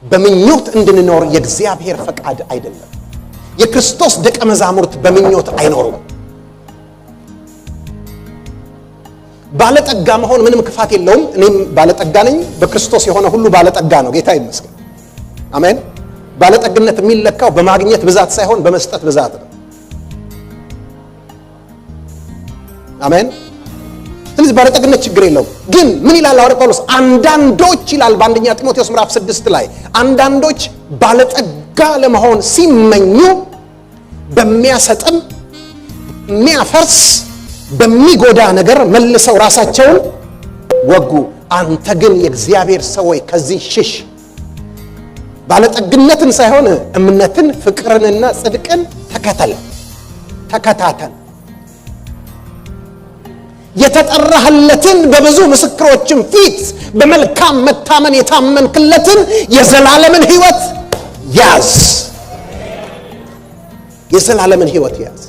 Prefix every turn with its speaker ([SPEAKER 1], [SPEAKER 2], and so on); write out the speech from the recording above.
[SPEAKER 1] በምኞት እንድንኖር የእግዚአብሔር ፈቃድ አይደለም። የክርስቶስ ደቀ መዛሙርት በምኞት አይኖሩም። ባለጠጋ መሆን ምንም ክፋት የለውም። እኔም ባለጠጋ ነኝ። በክርስቶስ የሆነ ሁሉ ባለጠጋ ነው። ጌታ ይመስገን። አሜን። ባለጠግነት የሚለካው በማግኘት ብዛት ሳይሆን በመስጠት ብዛት ነው። አሜን። ስለዚህ ባለጠግነት ችግር የለውም። ግን ምን ይላል ሐዋርያው ጳውሎስ? አንዳንዶች ይላል በአንደኛ ጢሞቴዎስ ምዕራፍ 6 ላይ አንዳንዶች ባለጠጋ ለመሆን ሲመኙ በሚያሰጥም የሚያፈርስ በሚጎዳ ነገር መልሰው ራሳቸውን ወጉ። አንተ ግን የእግዚአብሔር ሰው ሆይ ከዚህ ሽሽ። ባለጠግነትን ሳይሆን እምነትን፣ ፍቅርንና ጽድቅን ተከታተል። የተጠራህለትን በብዙ ምስክሮችም ፊት በመልካም መታመን የታመንክለትን የዘላለምን ሕይወት ያዝ። የዘላለምን ሕይወት ያዝ።